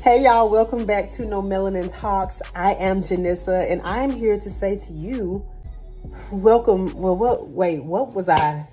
Hey y'all, welcome back to No Melanin Talks. I am Janissa and I'm here to say to you, welcome. Well, what was I?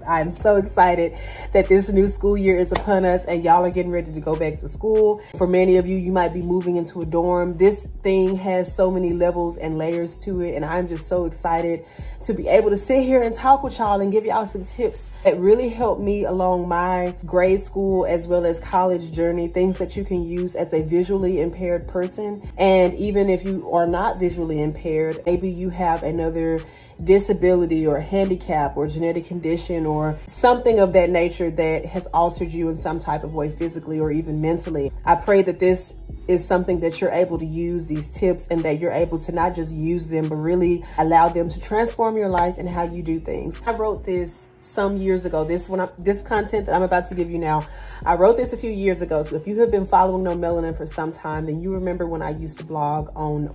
I'm so excited that this new school year is upon us and y'all are getting ready to go back to school. For many of you, you might be moving into a dorm. This thing has so many levels and layers to it, and I'm just so excited to be able to sit here and talk with y'all and give y'all some tips that really helped me along my grade school as well as college journey, things that you can use as a visually impaired person. And even if you are not visually impaired, maybe you have another disability or handicap or genetic condition or something of that nature that has altered you in some type of way physically or even mentally. I pray that this is something that you're able to use, these tips, and that you're able to not just use them, but really allow them to transform your life and how you do things. I wrote this some years ago. This content that I'm about to give you now, I wrote this a few years ago. So if you have been following No Melanin for some time, then you remember when I used to blog on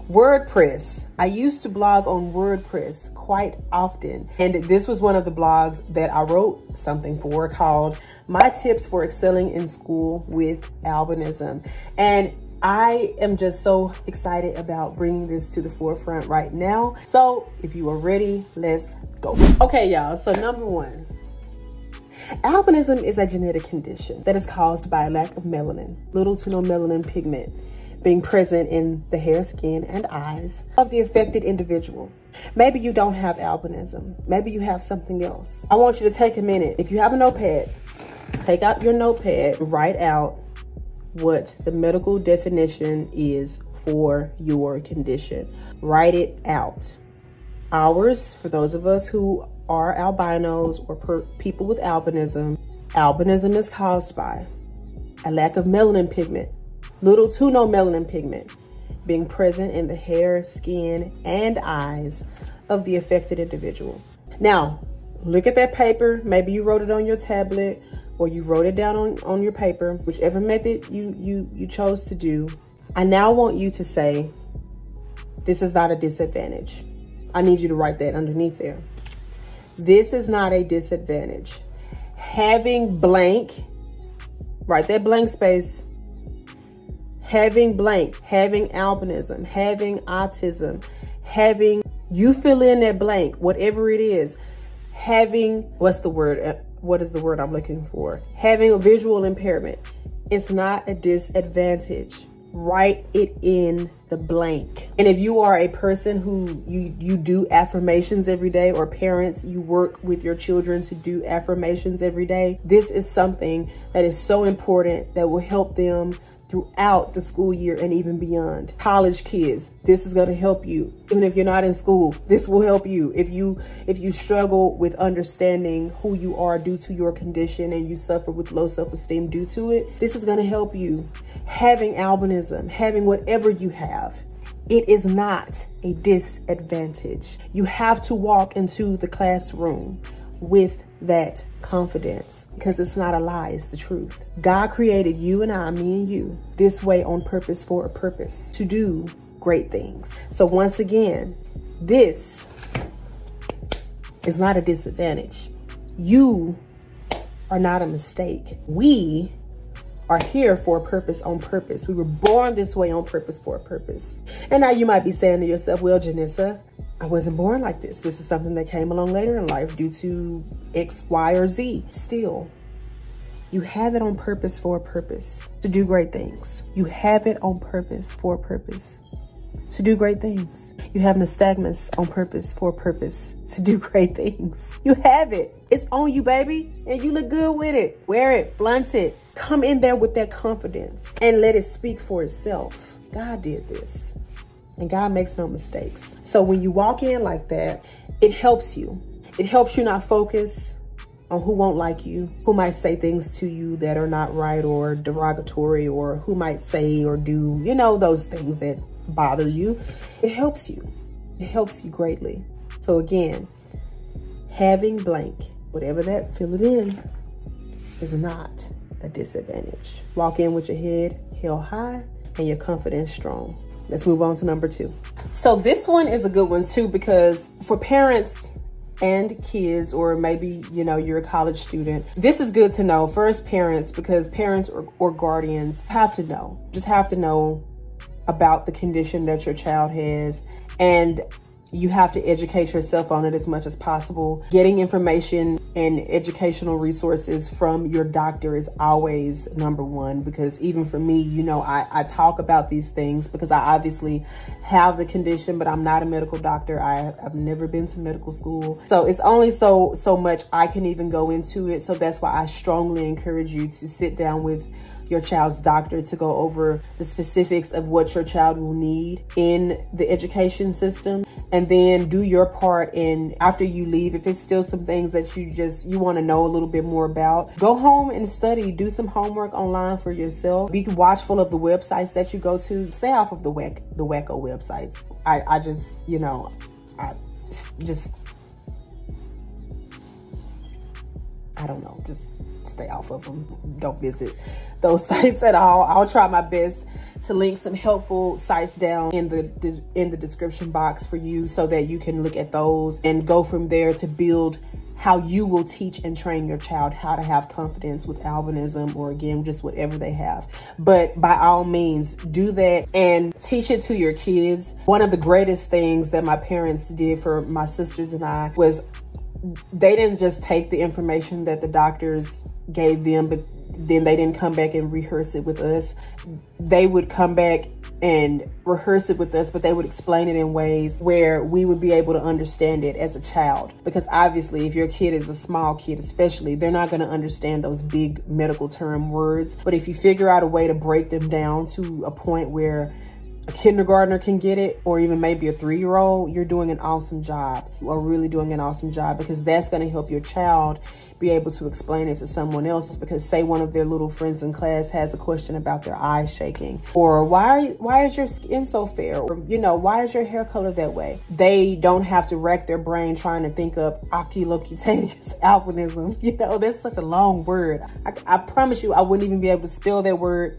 WordPress. I used to blog on WordPress quite often. And this was one of the blogs that I wrote something for called My Tips for Excelling in School with Albinism. And I am just so excited about bringing this to the forefront right now. So if you are ready, let's go. Okay, y'all. So number one, albinism is a genetic condition that is caused by a lack of melanin, little to no melanin pigment, being present in the hair, skin, and eyes of the affected individual. Maybe you don't have albinism. Maybe you have something else. I want you to take a minute. If you have a notepad, take out your notepad, write out what the medical definition is for your condition. Write it out. Ours, for those of us who are albinos or people with albinism, albinism is caused by a lack of melanin pigment, little to no melanin pigment, being present in the hair, skin, and eyes of the affected individual. Now, look at that paper. Maybe you wrote it on your tablet or you wrote it down on your paper, whichever method you chose to do. I now want you to say, this is not a disadvantage. I need you to write that underneath there. This is not a disadvantage. Having blank, write that blank space. Having blank, having albinism, having autism, having, you fill in that blank, whatever it is, having, what's the word? What is the word I'm looking for? Having a visual impairment. It's not a disadvantage. Write it in the blank. And if you are a person who you do affirmations every day, or parents, you work with your children to do affirmations every day, this is something that is so important that will help them throughout the school year and even beyond. College kids, this is going to help you. Even if you're not in school, this will help you. If you struggle with understanding who you are due to your condition and you suffer with low self-esteem due to it, this is going to help you. Having albinism, having whatever you have, it is not a disadvantage. You have to walk into the classroom with that confidence, because it's not a lie, it's the truth. God created you and I, me and you, this way on purpose for a purpose, to do great things. So once again, this is not a disadvantage. You are not a mistake. We are here for a purpose on purpose. We were born this way on purpose for a purpose. And now you might be saying to yourself, well, Janissa, I wasn't born like this. This is something that came along later in life due to X, Y, or Z. Still, you have it on purpose for a purpose, to do great things. You have it on purpose for a purpose, to do great things. You have nystagmus on purpose for a purpose, to do great things. You have it. It's on you, baby, and you look good with it. Wear it, flaunt it. Come in there with that confidence and let it speak for itself. God did this. And God makes no mistakes. So when you walk in like that, it helps you. It helps you not focus on who won't like you, who might say things to you that are not right or derogatory, or who might say or do, you know, those things that bother you. It helps you. It helps you greatly. So again, having blank, whatever that, fill it in, is not a disadvantage. Walk in with your head held high and your confidence strong. Let's move on to number two. So this one is a good one too, because for parents and kids, or maybe, you know, you're a college student. This is good to know. First, parents, because parents or guardians have to know, just have to know about the condition that your child has, and you have to educate yourself on it as much as possible. Getting information and educational resources from your doctor is always number one, because even for me, you know, I talk about these things because I obviously have the condition, but I'm not a medical doctor. I've never been to medical school. So it's only so much I can even go into it. So that's why I strongly encourage you to sit down with your child's doctor to go over the specifics of what your child will need in the education system, and then do your part. And after you leave, if it's still some things that you want to know a little bit more about, go home and study, do some homework online for yourself. Be watchful of the websites that you go to. Stay off of the wacko websites. I just, you know, I don't know, just stay off of them. Don't visit those sites at all. I'll try my best to link some helpful sites down in the description box for you, so that you can look at those and go from there to build how you will teach and train your child how to have confidence with albinism, or again, just whatever they have. But by all means, do that and teach it to your kids. One of the greatest things that my parents did for my sisters and I was they didn't just take the information that the doctors gave them, but then they didn't come back and rehearse it with us. They would come back and rehearse it with us, but they would explain it in ways where we would be able to understand it as a child. Because obviously, if your kid is a small kid especially, they're not going to understand those big medical term words. But if you figure out a way to break them down to a point where a kindergartner can get it, or even maybe a 3-year-old, you're doing an awesome job. You are really doing an awesome job, because that's going to help your child be able to explain it to someone else. Because say one of their little friends in class has a question about their eyes shaking, or why is your skin so fair, or, you know, why is your hair color that way? They don't have to rack their brain trying to think of oculocutaneous albinism. You know, that's such a long word. I promise you, I wouldn't even be able to spell that word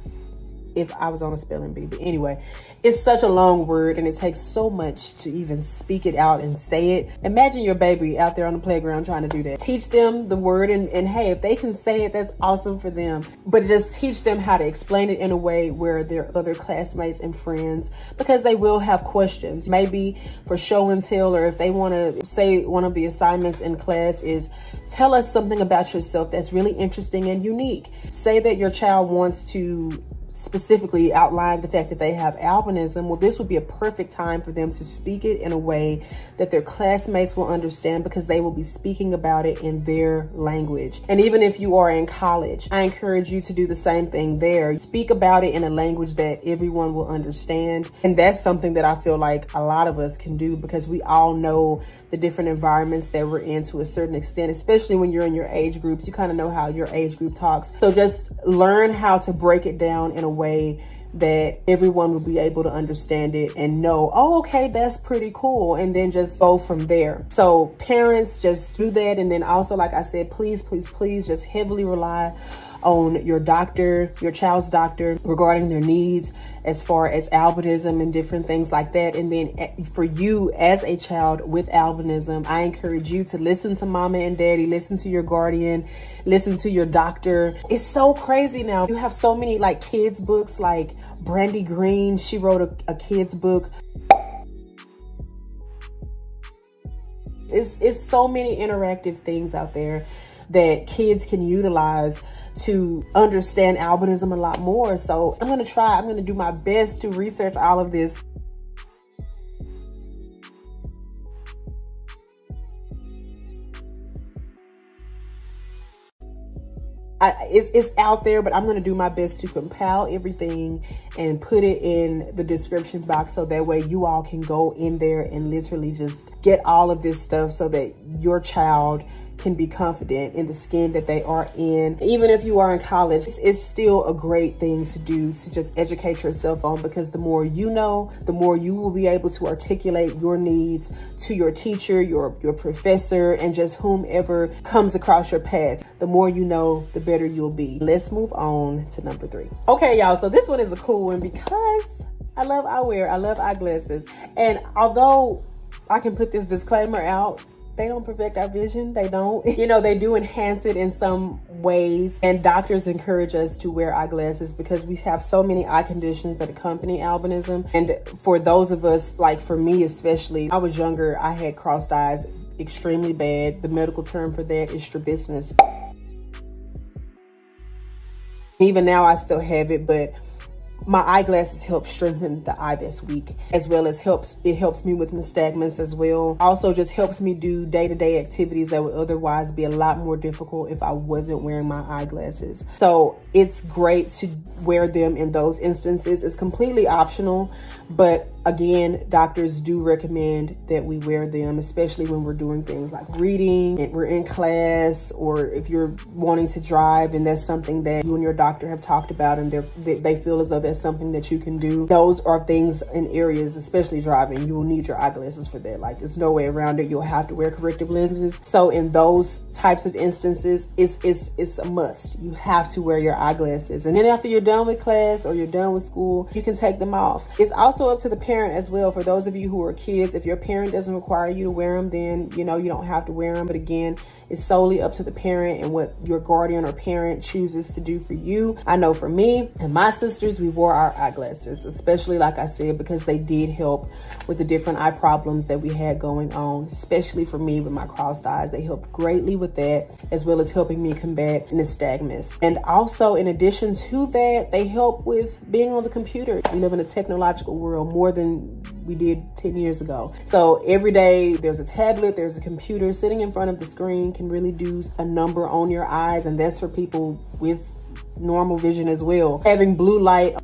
if I was on a spelling bee. But anyway, it's such a long word, and it takes so much to even speak it out and say it. Imagine your baby out there on the playground trying to do that. Teach them the word, and hey, if they can say it, that's awesome for them. But just teach them how to explain it in a way where their other classmates and friends, because they will have questions, maybe for show and tell, or if they want to say one of the assignments in class is tell us something about yourself that's really interesting and unique. Say that your child wants to specifically outline the fact that they have albinism. Well, this would be a perfect time for them to speak it in a way that their classmates will understand, because they will be speaking about it in their language. And even if you are in college, I encourage you to do the same thing there. Speak about it in a language that everyone will understand. And that's something that I feel like a lot of us can do, because we all know the different environments that we're in to a certain extent, especially when you're in your age groups. You kind of know how your age group talks. So just learn how to break it down in a way that everyone will be able to understand it and know, oh, okay, that's pretty cool. And then just go from there. So parents, just do that. And then also, like I said, please, please, please just heavily rely on your doctor, your child's doctor, regarding their needs as far as albinism and different things like that. And then for you as a child with albinism, I encourage you to listen to mama and daddy, listen to your guardian, listen to your doctor. It's so crazy now. You have so many like kids books, like Brandy Green, she wrote a kid's book. It's so many interactive things out there that kids can utilize to understand albinism a lot more. So I'm going to do my best to research all of this. It's out there, but I'm going to do my best to compile everything and put it in the description box, so that way you all can go in there and literally just get all of this stuff, so that your child can be confident in the skin that they are in. Even if you are in college, it's still a great thing to do, to just educate yourself on, because the more you know, the more you will be able to articulate your needs to your teacher, your professor, and just whomever comes across your path. The more you know, the better you'll be. Let's move on to number 3. Okay, y'all, so this one is a cool one, because I love eyewear, I love eyeglasses. And although I can put this disclaimer out, they don't perfect our vision. They don't. You know, they do enhance it in some ways. And doctors encourage us to wear eyeglasses because we have so many eye conditions that accompany albinism. And for those of us, like for me especially, I was younger, I had crossed eyes extremely bad. The medical term for that is strabismus. Even now I still have it, but my eyeglasses help strengthen the eye that's weak, as well as it helps me with nystagmus as well. Also just helps me do day-to-day activities that would otherwise be a lot more difficult if I wasn't wearing my eyeglasses. So it's great to wear them in those instances. It's completely optional, but again, doctors do recommend that we wear them, especially when we're doing things like reading and we're in class, or if you're wanting to drive and that's something that you and your doctor have talked about and they feel as though that's something that you can do. Those are things in areas, especially driving, you will need your eyeglasses for that. Like, there's no way around it. You'll have to wear corrective lenses. So in those types of instances, it's a must. You have to wear your eyeglasses. And then after you're done with class or you're done with school, you can take them off. It's also up to the parent as well. For those of you who are kids, if your parent doesn't require you to wear them, then you know you don't have to wear them. But again, it's solely up to the parent and what your guardian or parent chooses to do for you. I know for me and my sisters, we wore our eyeglasses, especially like I said, because they did help with the different eye problems that we had going on. Especially for me with my crossed eyes, they helped greatly with that, as well as helping me combat nystagmus. And also in addition to that, they help with being on the computer. We live in a technological world more than we did 10 years ago. So every day there's a tablet, there's a computer. Sitting in front of the screen can really do a number on your eyes, and that's for people with normal vision as well. Having blue light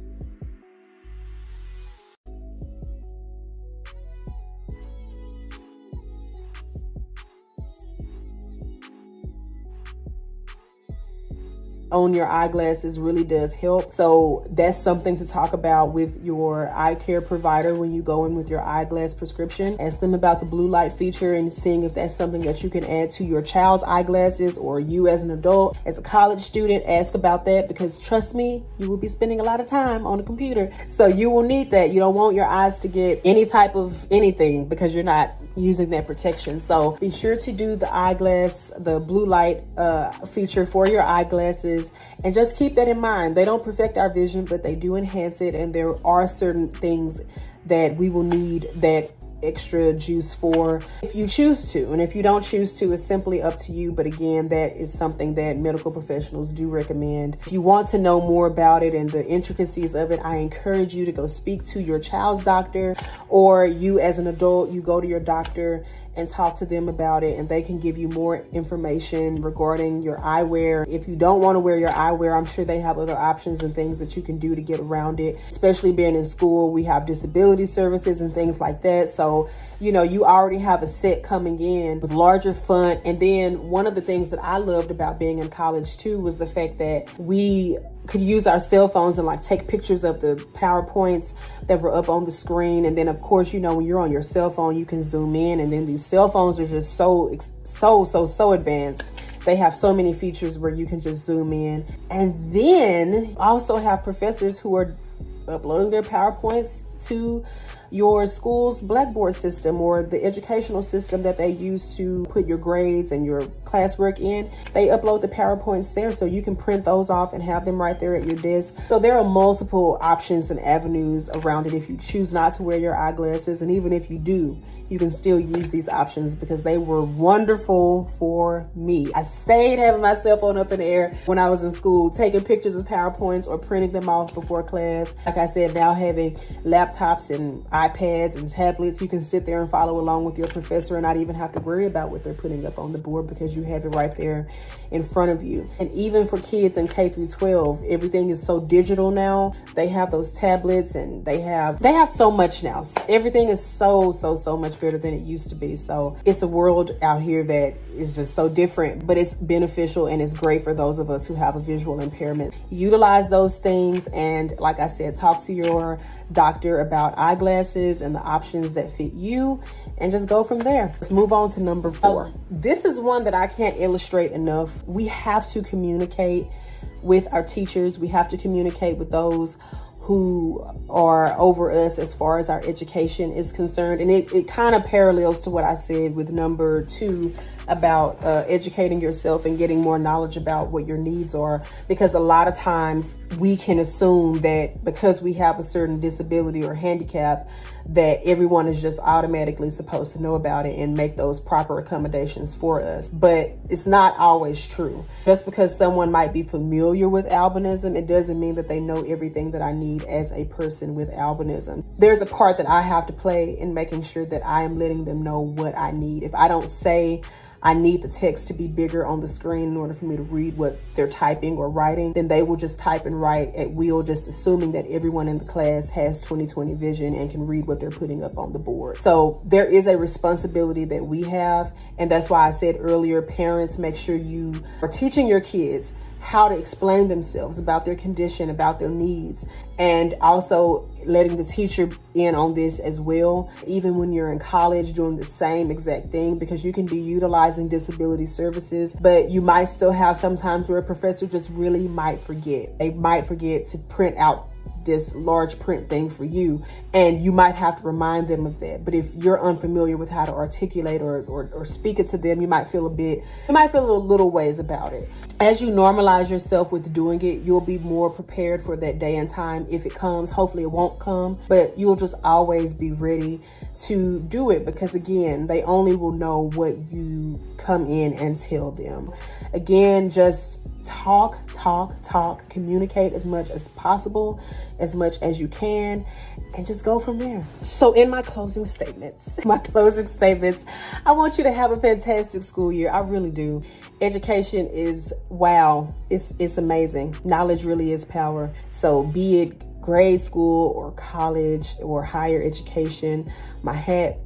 on your eyeglasses really does help. So that's something to talk about with your eye care provider when you go in with your eyeglass prescription. Ask them about the blue light feature and seeing if that's something that you can add to your child's eyeglasses, or you as an adult, as a college student, ask about that, because trust me, you will be spending a lot of time on the computer. So you will need that. You don't want your eyes to get any type of anything because you're not using that protection. So be sure to do the blue light feature for your eyeglasses. And just keep that in mind. They don't perfect our vision, but they do enhance it. And there are certain things that we will need that extra juice for if you choose to. And if you don't choose to, it's simply up to you. But again, that is something that medical professionals do recommend. If you want to know more about it and the intricacies of it, I encourage you to go speak to your child's doctor, or you as an adult, you go to your doctor and talk to them about it, and they can give you more information regarding your eyewear. If you don't want to wear your eyewear, I'm sure they have other options and things that you can do to get around it. Especially being in school, we have disability services and things like that. So, you know, you already have a set coming in with larger font. And then one of the things that I loved about being in college too was the fact that we could use our cell phones and like take pictures of the PowerPoints that were up on the screen. And then of course, you know, when you're on your cell phone, you can zoom in, and then these cell phones are just so advanced. They have so many features where you can just zoom in. And then also have professors who are uploading their PowerPoints to your school's Blackboard system or the educational system that they use to put your grades and your classwork in. They upload the PowerPoints there, so you can print those off and have them right there at your desk. So there are multiple options and avenues around it if you choose not to wear your eyeglasses. And even if you do, you can still use these options because they were wonderful for me. I stayed having my cell phone up in the air when I was in school, taking pictures of PowerPoints or printing them off before class. Like I said, now having laptops and iPads and tablets, you can sit there and follow along with your professor and not even have to worry about what they're putting up on the board because you have it right there in front of you. And even for kids in K through 12, everything is so digital now. They have those tablets and they have so much now. Everything is so much better than it used to be. So it's a world out here that is just so different, but it's beneficial and it's great for those of us who have a visual impairment. Utilize those things, and like I said, talk to your doctor about eyeglasses and the options that fit you, and just go from there. Let's move on to number 4. This is one that I can't illustrate enough. We have to communicate with our teachers. We have to communicate with those who are over us as far as our education is concerned. And it kind of parallels to what I said with number 2 about educating yourself and getting more knowledge about what your needs are, because a lot of times we can assume that because we have a certain disability or handicap that everyone is just automatically supposed to know about it and make those proper accommodations for us. But it's not always true. Just because someone might be familiar with albinism, it doesn't mean that they know everything that I need as a person with albinism. There's a part that I have to play in making sure that I am letting them know what I need. If I don't say I need the text to be bigger on the screen in order for me to read what they're typing or writing, then they will just type and write at will, just assuming that everyone in the class has 20/20 vision and can read what they're putting up on the board. So there is a responsibility that we have. And that's why I said earlier, parents, make sure you are teaching your kids how to explain themselves, about their condition, about their needs, and also letting the teacher in on this as well, even when you're in college, doing the same exact thing, because you can be utilizing disability services, but you might still have sometimes where a professor just really might forget. They might forget to print out this large print thing for you, and you might have to remind them of that. But if you're unfamiliar with how to articulate or speak it to them, you might feel a little ways about it. As you normalize yourself with doing it, you'll be more prepared for that day and time if it comes. Hopefully it won't come, but you'll just always be ready to do it, because again, they only will know what you come in and tell them. Again, just talk, communicate as much as possible, as much as you can, and just go from there. So in my closing statements, I want you to have a fantastic school year. I really do. Education is, wow, it's amazing. Knowledge really is power. So be it grade school or college or higher education, my hat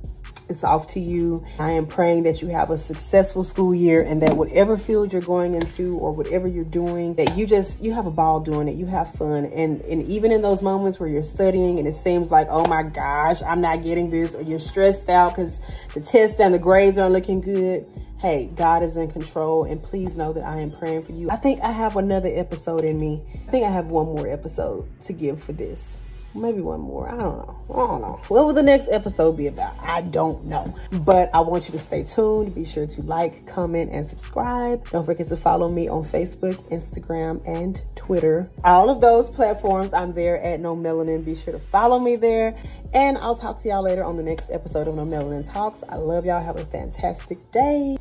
is off to you. I am praying that you have a successful school year, and that whatever field you're going into or whatever you're doing, that you have a ball doing it, you have fun. And even in those moments where you're studying and it seems like, oh my gosh, I'm not getting this, or you're stressed out because the tests and the grades aren't looking good, hey, God is in control, and please know that I am praying for you. I think I have another episode in me. I think I have one more episode to give for this. Maybe one more. I don't know. What will the next episode be about? I don't know. But I want you to stay tuned. Be sure to like, comment, and subscribe. Don't forget to follow me on Facebook, Instagram, and Twitter. All of those platforms, I'm there at No Melanin. Be sure to follow me there. And I'll talk to y'all later on the next episode of No Melanin Talks. I love y'all. Have a fantastic day.